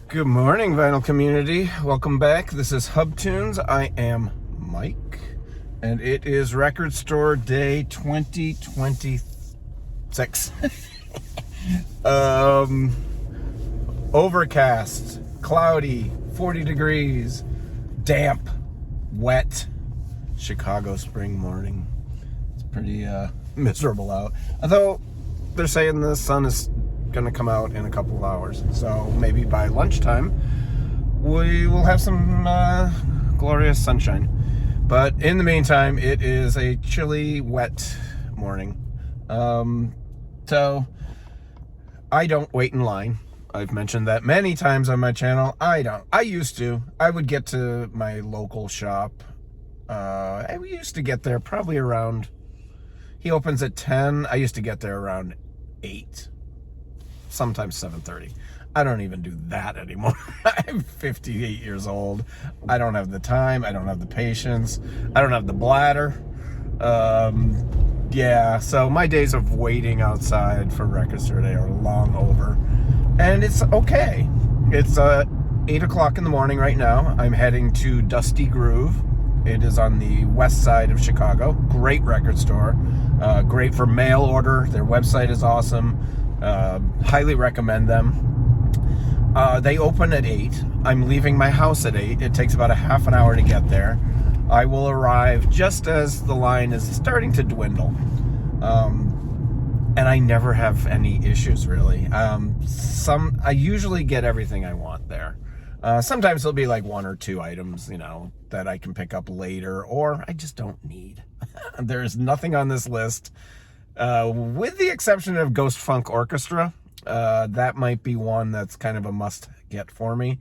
Good morning, vinyl community. Welcome back. This is Hub Tunes. I am Mike, and it is Record Store Day 2026. Overcast, cloudy, 40 degrees, damp, wet, Chicago spring morning. It's pretty miserable out. Although they're saying the sun is going to come out in a couple of hours, so maybe by lunchtime we will have some glorious sunshine. But in the meantime, it is a chilly, wet morning. So I don't wait in line. I've mentioned that many times on my channel. I used to. I would get to my local shop. I used to get there probably around, he opens at 10. I used to get there around 8. Sometimes 7:30. I don't even do that anymore. I'm 58 years old. I don't have the time. I don't have the patience. I don't have the bladder. Yeah, so my days of waiting outside for Record Store Day are long over. And it's okay. It's 8 o'clock in the morning right now. I'm heading to Dusty Groove. It is on the west side of Chicago. Great record store. Great for mail order. Their website is awesome. Highly recommend them. They open at 8. I'm leaving my house at 8. It takes about a half an hour to get there. I will arrive just as the line is starting to dwindle. And I never have any issues, really. I usually get everything I want there. Sometimes there'll be like 1 or 2 items, that I can pick up later, or I just don't need. There's nothing on this list. With the exception of Ghost Funk Orchestra, that might be one that's kind of a must-get for me.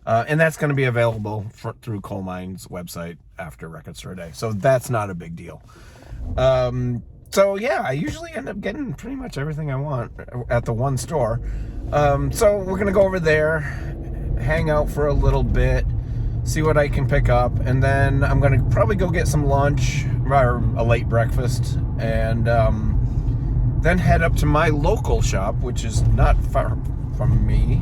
And that's going to be available through Coal Mine's website after Record Store Day. So that's not a big deal. So yeah, I usually end up getting pretty much everything I want at the one store. So we're going to go over there, hang out for a little bit, see what I can pick up, and then I'm going to probably go get some lunch, or a late breakfast, and then head up to my local shop, which is not far from me,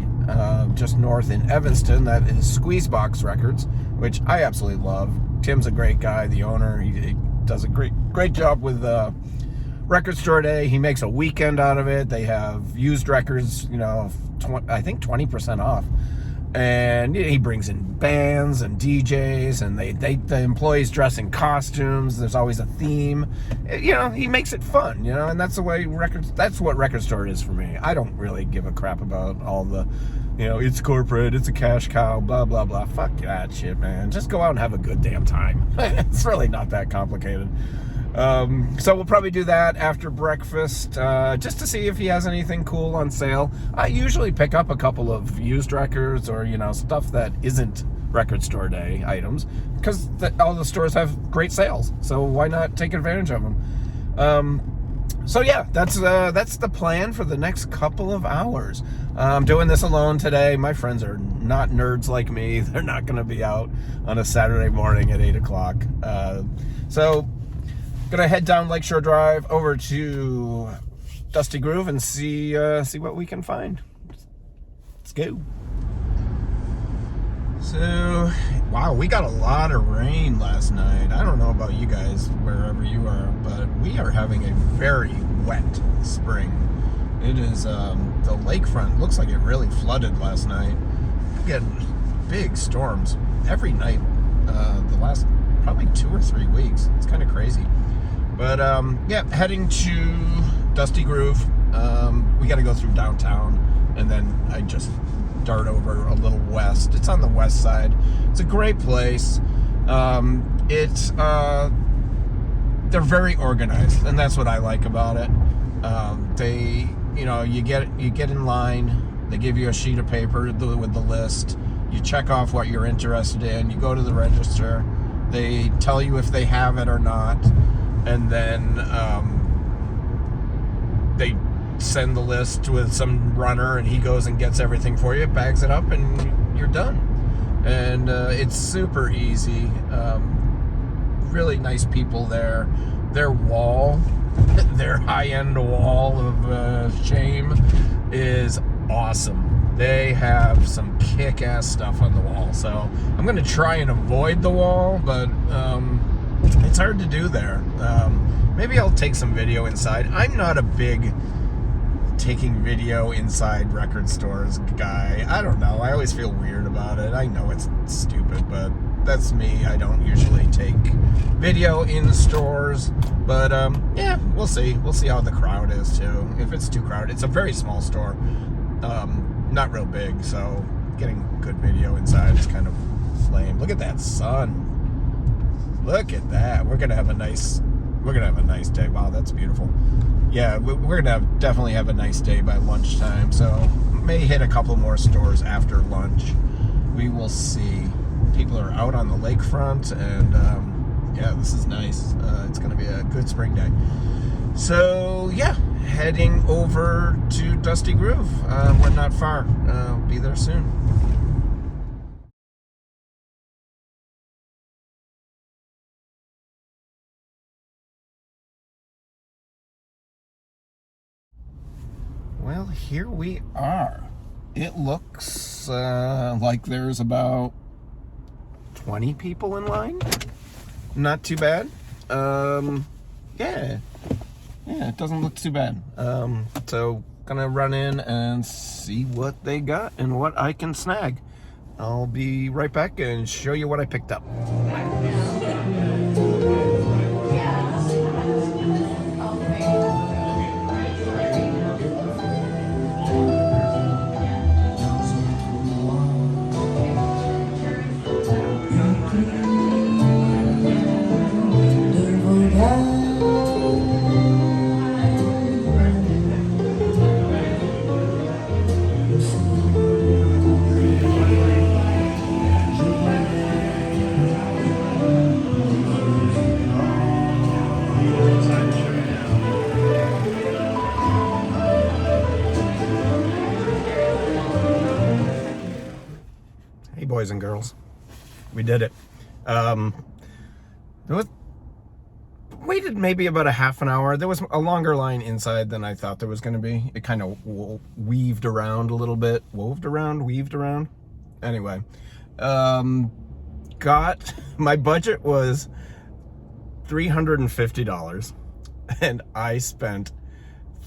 just north in Evanston. That is Squeezebox Records, which I absolutely love. Tim's a great guy, the owner. He does a great job with Record Store Day. He makes a weekend out of it. They have used records, I think 20% off. And he brings in bands and DJs, and the employees dress in costumes. There's always a theme. He makes it fun, and that's the way that's what Record Store is for me. I don't really give a crap about all the, it's corporate, it's a cash cow, blah, blah, blah. Fuck that shit, man. Just go out and have a good damn time. It's really not that complicated. So we'll probably do that after breakfast, just to see if he has anything cool on sale. I usually pick up a couple of used records or, stuff that isn't Record Store Day items, because all the stores have great sales. So why not take advantage of them? So yeah, that's the plan for the next couple of hours. I'm doing this alone today. My friends are not nerds like me. They're not going to be out on a Saturday morning at 8 o'clock. So gonna head down Lakeshore Drive over to Dusty Groove and see what we can find. Let's go. So, wow, we got a lot of rain last night. I don't know about you guys, wherever you are, but we are having a very wet spring. It is, the lakefront looks like it really flooded last night. We're getting big storms every night, the last probably 2 or 3 weeks. It's kind of crazy. But, yeah, heading to Dusty Groove. We got to go through downtown, and then I just dart over a little west. It's on the west side. It's a great place. They're very organized, and that's what I like about it. You get in line. They give you a sheet of paper with the list. You check off what you're interested in. You go to the register. They tell you if they have it or not. And then they send the list with some runner, and he goes and gets everything for you, bags it up, and you're done. And it's super easy. Really nice people there. Their wall, their high-end wall of shame is awesome. they have some kick-ass stuff on the wall. So I'm going to try and avoid the wall, but it's hard to do there. Maybe I'll take some video inside. I'm not a big taking video inside record stores guy. I don't know. I always feel weird about it. I know it's stupid, but that's me. I don't usually take video in stores, but yeah, we'll see. We'll see how the crowd is too. If it's too crowded, it's a very small store, not real big, so getting good video inside is kind of lame. Look at that sun. Look at that. We're gonna have a nice day. Wow, that's beautiful. Yeah, we're gonna definitely have a nice day by lunchtime. So may hit a couple more stores after lunch. We will see. People are out on the lakefront, and yeah, this is nice. It's gonna be a good spring day. So yeah, heading over to Dusty Groove. We're not far. Be there soon. Well, here we are. It looks like there's about 20 people in line. Not too bad. Yeah, it doesn't look too bad. So gonna run in and see what they got and what I can snag. I'll be right back and show you what I picked up. Hey, boys and girls, we did it. Waited maybe about a half an hour. There was a longer line inside than I thought there was going to be. It kind of weaved around a little bit. Weaved around. Anyway, got, my budget was $350, and I spent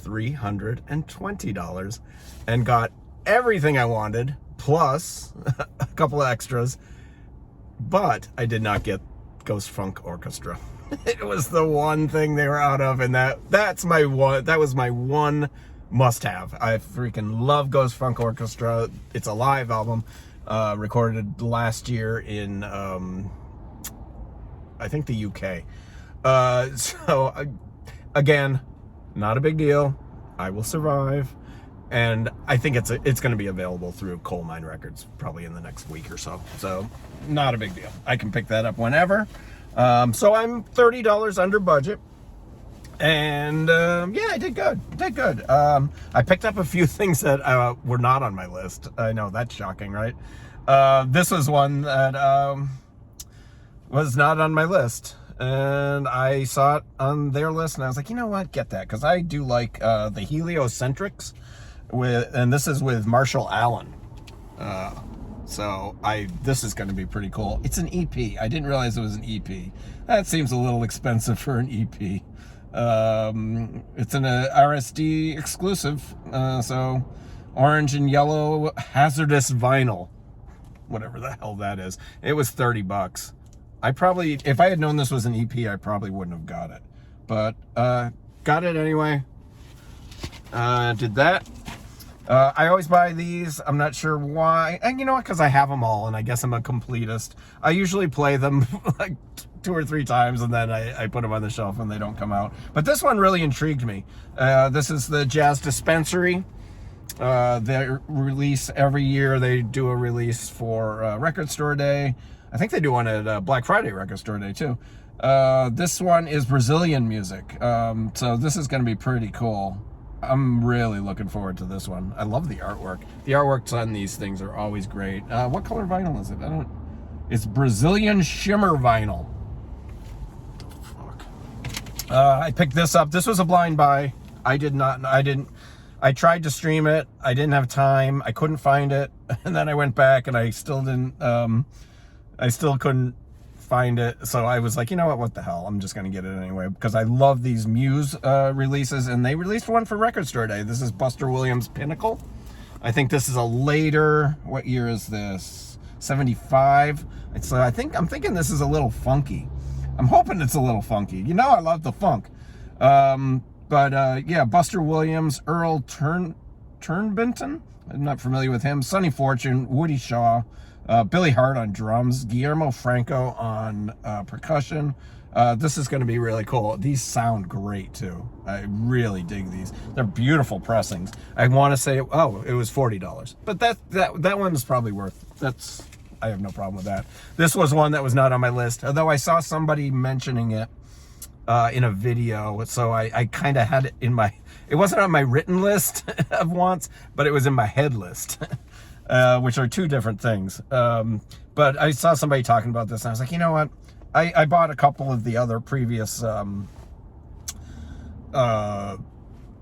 $320 and got everything I wanted, plus a couple of extras, but I did not get Ghost Funk Orchestra. It was the one thing they were out of, and that was my one must-have. I freaking love Ghost Funk Orchestra. It's a live album, recorded last year in I think the UK. Again, not a big deal. I will survive. And I think it's going to be available through Coal Mine Records probably in the next week or so. So not a big deal. I can pick that up whenever. So I'm $30 under budget. And yeah, I did good. I picked up a few things that were not on my list. I know, that's shocking, right? This was one that was not on my list. And I saw it on their list, and I was like, you know what? Get that. Because I do like the Heliocentrics. And this is with Marshall Allen. So this is going to be pretty cool. It's an EP. I didn't realize it was an EP. That seems a little expensive for an EP. It's an RSD exclusive. So orange and yellow hazardous vinyl, whatever the hell that is. It was $30. If I had known this was an EP, I probably wouldn't have got it. But got it anyway. Did that. I always buy these. I'm not sure why. And you know what? Because I have them all, and I guess I'm a completist. I usually play them like 2 or 3 times, and then I put them on the shelf and they don't come out. But this one really intrigued me. This is the Jazz Dispensary. They release every year. They do a release for Record Store Day. I think they do one at Black Friday Record Store Day too. This one is Brazilian music. So this is going to be pretty cool. I'm really looking forward to this one. I love the artwork. The artworks on these things are always great. What color vinyl is it? It's Brazilian shimmer vinyl. Fuck. I picked this up. This was a blind buy. I I tried to stream it. I didn't have time. I couldn't find it. And then I went back and I still didn't, I still couldn't find it. So I was like, you know what the hell? I'm just going to get it anyway, because I love these Muse releases, and they released one for Record Store Day. This is Buster Williams' Pinnacle. I think this is a later, what year is this? 75. So I'm thinking this is a little funky. I'm hoping it's a little funky. You know, I love the funk. Yeah, Buster Williams, Earl Turnbenton. I'm not familiar with him. Sonny Fortune, Woody Shaw, Billy Hart on drums, Guillermo Franco on percussion. This is going to be really cool. These sound great too. I really dig these. They're beautiful pressings. I want to say, oh, it was $40, but that one's probably worth. I have no problem with that. This was one that was not on my list, although I saw somebody mentioning it in a video, so I kind of had it in my. It wasn't on my written list of wants, but it was in my head list, which are two different things. But I saw somebody talking about this, and I was like, you know what? I bought a couple of the other previous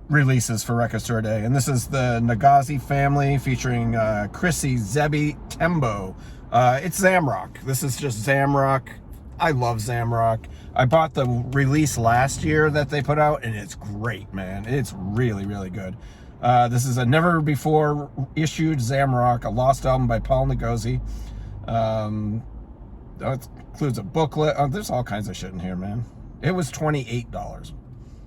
releases for Record Store Day, and this is the Nagazi Family featuring Chrissy Zebi Tembo. It's Zamrock. This is just Zamrock. I love Zamrock. I bought the release last year that they put out, and it's great, man. It's really, really good. This is a never before issued Zamrock, a lost album by Paul Ngozi. It includes a booklet. Oh, there's all kinds of shit in here, man. It was $28.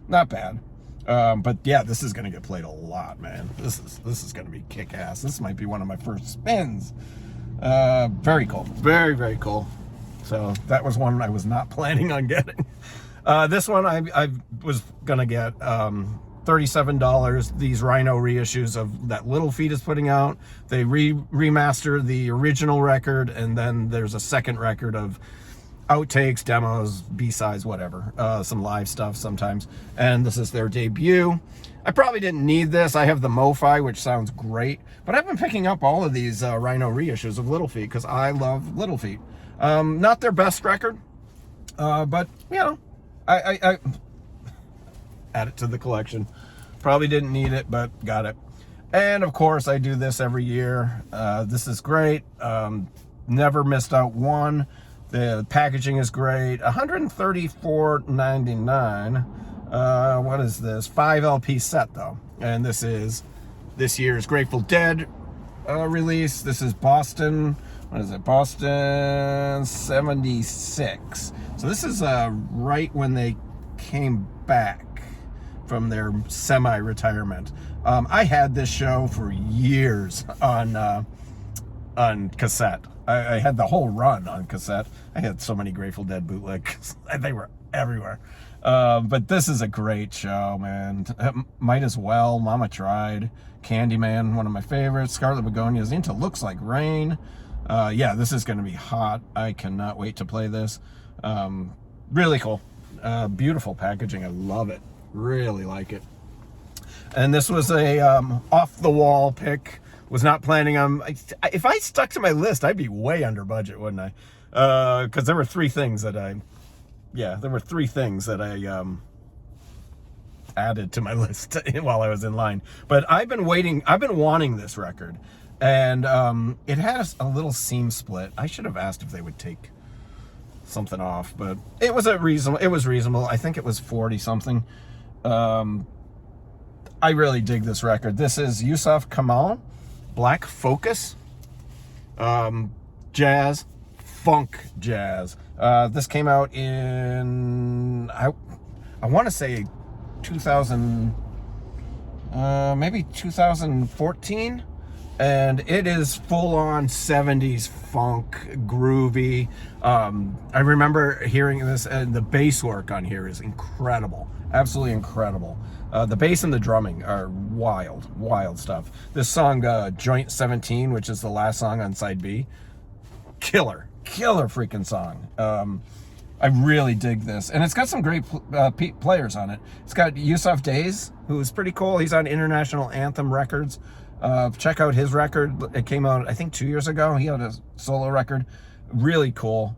Not bad. But yeah, this is gonna get played a lot, man. This is gonna be kick-ass. This might be one of my first spins. Very cool. Very, very cool. So that was one I was not planning on getting. This one I was gonna get $37. These Rhino reissues of that Little Feat is putting out. They remaster the original record, and then there's a second record of outtakes, demos, B-sides, whatever. Some live stuff sometimes. And this is their debut. I probably didn't need this. I have the MoFi, which sounds great. But I've been picking up all of these Rhino reissues of Little Feat because I love Little Feat. Not their best record, but, you know, I add it to the collection. Probably didn't need it, but got it. And, of course, I do this every year. This is great. Never missed out one. The packaging is great. $134.99. What is this? 5 LP set, though. And this is this year's Grateful Dead release. This is Boston. What is it? Boston 76. So this is right when they came back from their semi-retirement. I had this show for years on cassette. I had the whole run on cassette. I had so many Grateful Dead bootlegs. They were everywhere. But this is a great show, man. Might as well. Mama Tried. Candyman, one of my favorites. Scarlet Begonias. Into Looks Like Rain. Yeah, this is going to be hot. I cannot wait to play this. Really cool. Beautiful packaging. I love it. Really like it. And this was a off-the-wall pick. Was not planning on. If I stuck to my list, I'd be way under budget, wouldn't I? Because there were three things that I added to my list while I was in line. But I've been wanting this record, and it has a little seam split. I should have asked if they would take something off, but it was reasonable. I think it was 40 something. I really dig this record. This is Yusuf Kamal. Black Focus, jazz, funk jazz. This came out in, I want to say 2000, maybe 2014. And it is full-on 70s funk, groovy. I remember hearing this, and the bass work on here is incredible. Absolutely incredible. The bass and the drumming are wild stuff. This song, Joint 17, which is the last song on side B, killer freaking song. I really dig this. And it's got some great players on it. It's got Yusuf Days, who's pretty cool. He's on International Anthem Records. Check out his record. It came out, I think, 2 years ago. He had a solo record. Really cool.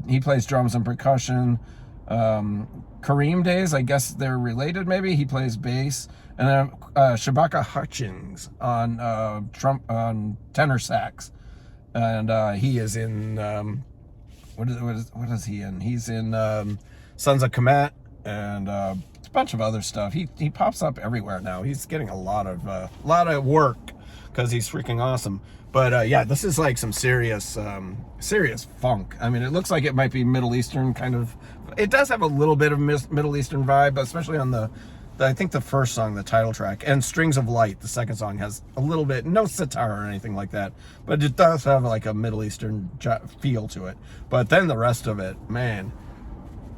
He plays drums and percussion. Kareem days. I guess they're related. Maybe he plays bass, and then Shabaka Hutchings on tenor sax, and he is in what is he in? He's in Sons of Kemet and a bunch of other stuff. He pops up everywhere now. He's getting a lot of work because he's freaking awesome. But yeah, this is like some serious funk. I mean, it looks like it might be Middle Eastern kind of. It does have a little bit of Middle Eastern vibe, especially on I think the first song, the title track, and Strings of Light, the second song, has a little bit, no sitar or anything like that, but it does have like a Middle Eastern feel to it. But then the rest of it, man,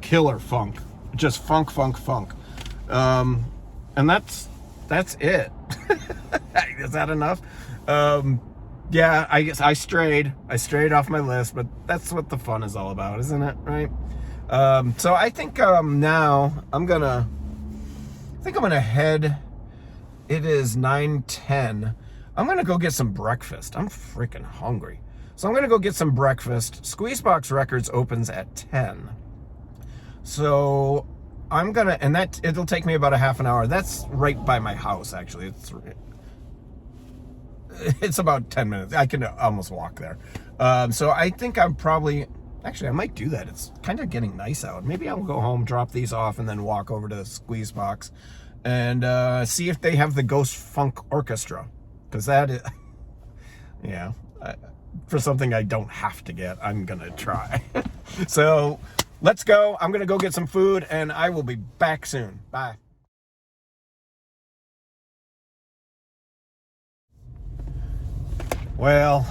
killer funk, just funk. And that's it. Is that enough? Yeah, I guess I strayed off my list, but that's what the fun is all about, isn't it? Right? So I think now I'm gonna head. It is 9:10. I'm gonna go get some breakfast. I'm freaking hungry, so I'm gonna go get some breakfast. Squeezebox Records opens at 10, so I'm gonna, and it'll take me about a half an hour. That's right by my house, actually. It's about 10 minutes. I can almost walk there. So I think I might do that. It's kind of getting nice out. Maybe I'll go home, drop these off, and then walk over to the Squeezebox and see if they have the Ghost Funk Orchestra. Because that is, yeah, for something I don't have to get, I'm going to try. So let's go. I'm going to go get some food, and I will be back soon. Bye. Well,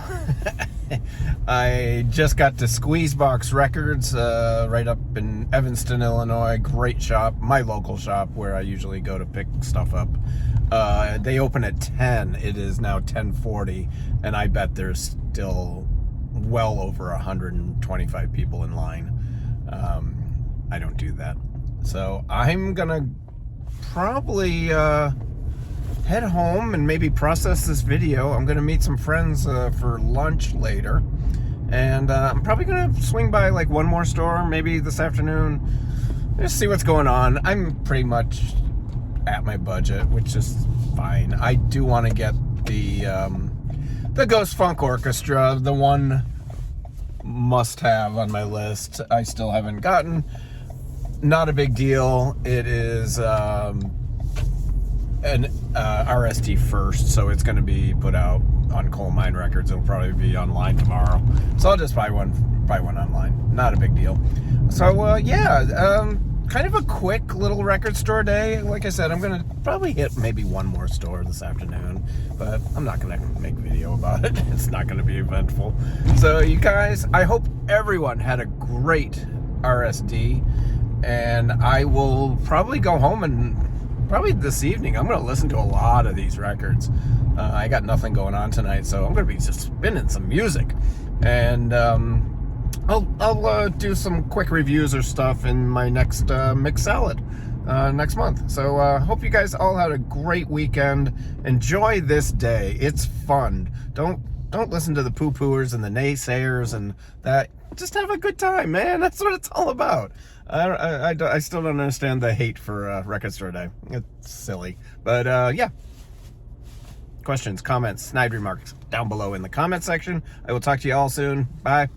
I just got to Squeezebox Records right up in Evanston, Illinois. Great shop, my local shop where I usually go to pick stuff up. They open at 10. It is now 10:40, and I bet there's still well over 125 people in line. I don't do that. So I'm gonna probably head home and maybe process this video. I'm gonna meet some friends for lunch later, and I'm probably gonna swing by like one more store maybe this afternoon, just see what's going on. I'm pretty much at my budget, which is fine. I do want to get the Ghost Funk Orchestra, the one must have on my list. I still haven't gotten. Not a big deal. It is an RSD first, so it's going to be put out on Coal Mine Records. It'll probably be online tomorrow, so I'll just buy one online. Not a big deal. So yeah, kind of a quick little record store day. Like I said, I'm going to probably hit maybe one more store this afternoon, but I'm not going to make a video about it. It's not going to be eventful. So you guys, I hope everyone had a great RSD, and I will probably go home and probably this evening I'm going to listen to a lot of these records. I got nothing going on tonight, so I'm going to be just spinning some music, and I'll do some quick reviews or stuff in my next Mix Salad next month. So hope you guys all had a great weekend. Enjoy this day. It's fun. Don't listen to the poo-pooers and the naysayers and that. Just have a good time, man. That's what it's all about. I still don't understand the hate for Record Store Day. It's silly. But yeah. Questions, comments, snide remarks down below in the comment section. I will talk to you all soon. Bye.